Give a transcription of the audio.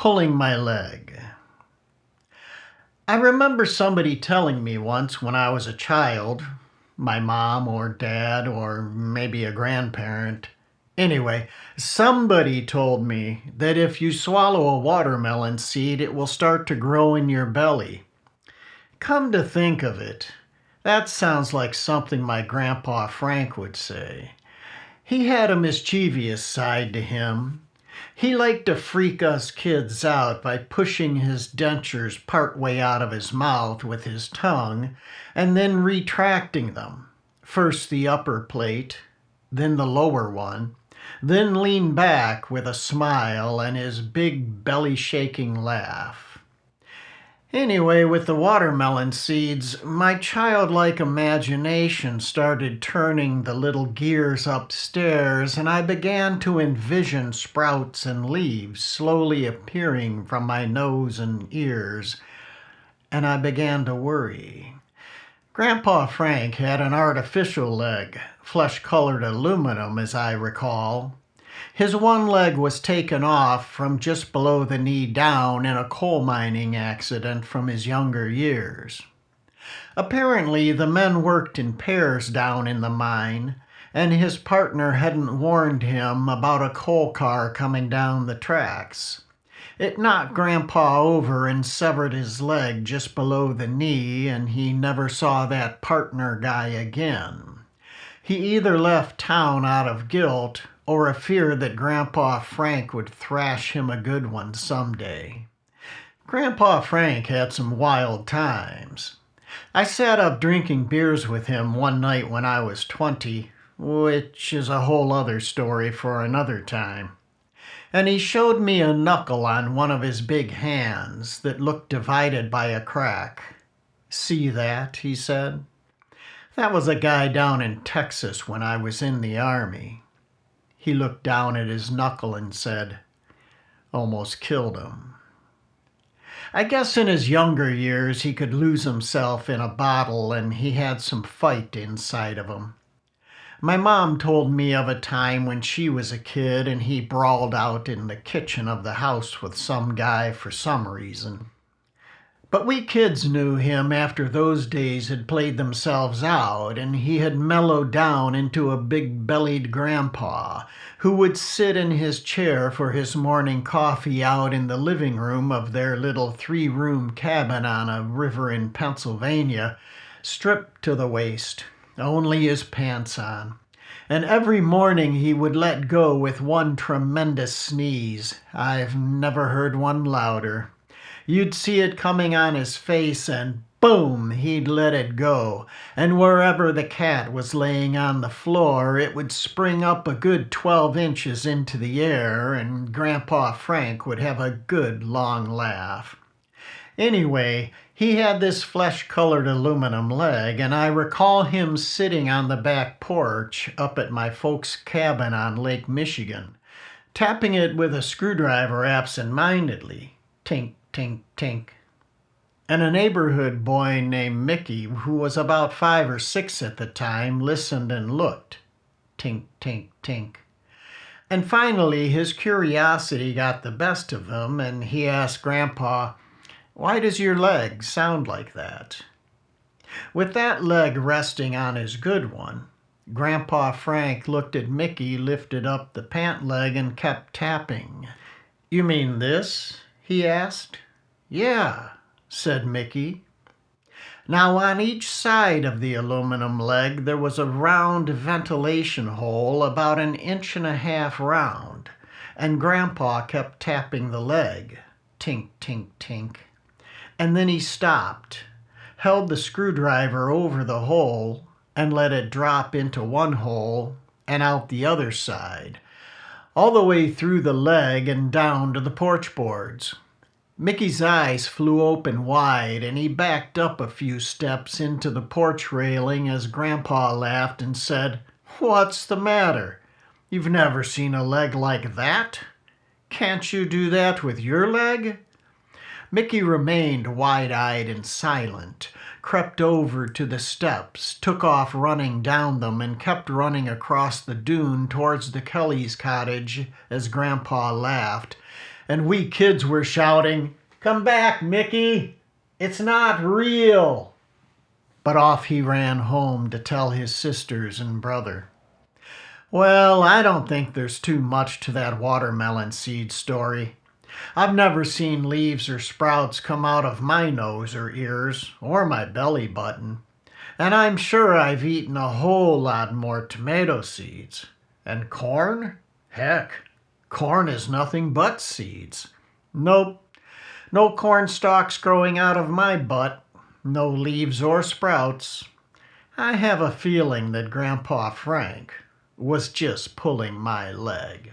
Pulling my leg. I remember somebody telling me once when I was a child, my mom or dad or maybe a grandparent. Anyway, somebody told me that if you swallow a watermelon seed, it will start to grow in your belly. Come to think of it, that sounds like something my grandpa Frank would say. He had a mischievous side to him. He liked to freak us kids out by pushing his dentures part way out of his mouth with his tongue and then retracting them. First the upper plate, then the lower one, then lean back with a smile and his big belly-shaking laugh. Anyway, with the watermelon seeds, my childlike imagination started turning the little gears upstairs, and I began to envision sprouts and leaves slowly appearing from my nose and ears, and I began to worry. Grandpa Frank had an artificial leg, flesh-colored aluminum, as I recall. His one leg was taken off from just below the knee down in a coal mining accident from his younger years. Apparently, the men worked in pairs down in the mine, and his partner hadn't warned him about a coal car coming down the tracks. It knocked Grandpa over and severed his leg just below the knee, and he never saw that partner guy again. He either left town out of guilt or a fear that Grandpa Frank would thrash him a good one someday. Grandpa Frank had some wild times. I sat up drinking beers with him one night when I was 20, which is a whole other story for another time. And he showed me a knuckle on one of his big hands that looked divided by a crack. "See that?" he said. "That was a guy down in Texas when I was in the Army." He looked down at his knuckle and said, "Almost killed him." I guess in his younger years he could lose himself in a bottle and he had some fight inside of him. My mom told me of a time when she was a kid and he brawled out in the kitchen of the house with some guy for some reason. But we kids knew him after those days had played themselves out, and he had mellowed down into a big-bellied grandpa who would sit in his chair for his morning coffee out in the living room of their little 3-room cabin on a river in Pennsylvania, stripped to the waist, only his pants on. And every morning he would let go with one tremendous sneeze. I've never heard one louder. You'd see it coming on his face and boom, he'd let it go. And wherever the cat was laying on the floor, it would spring up a good 12 inches into the air and Grandpa Frank would have a good long laugh. Anyway, he had this flesh-colored aluminum leg, and I recall him sitting on the back porch up at my folks' cabin on Lake Michigan, tapping it with a screwdriver absent-mindedly. Tink, tink, tink. And a neighborhood boy named Mickey, who was about 5 or 6 at the time, listened and looked. Tink, tink, tink. And finally, his curiosity got the best of him, and he asked Grandpa, "Why does your leg sound like that?" With that leg resting on his good one, Grandpa Frank looked at Mickey, lifted up the pant leg, and kept tapping. "You mean this?" he asked. "Yeah," said Mickey. Now on each side of the aluminum leg there was a round ventilation hole about 1.5 inches round, and Grandpa kept tapping the leg. Tink, tink, tink. And then he stopped, held the screwdriver over the hole, and let it drop into one hole and out the other side, all the way through the leg and down to the porch boards. Mickey's eyes flew open wide, and he backed up a few steps into the porch railing as Grandpa laughed and said, "What's the matter? You've never seen a leg like that? Can't you do that with your leg?" Mickey remained wide-eyed and silent, crept over to the steps, took off running down them, and kept running across the dune towards the Kelly's cottage as Grandpa laughed, And we kids were shouting, "Come back, Mickey! It's not real!" But off he ran home to tell his sisters and brother. Well, I don't think there's too much to that watermelon seed story. I've never seen leaves or sprouts come out of my nose or ears or my belly button. And I'm sure I've eaten a whole lot more tomato seeds. And corn? Heck, corn is nothing but seeds. Nope, no corn stalks growing out of my butt. No leaves or sprouts. I have a feeling that Grandpa Frank was just pulling my leg.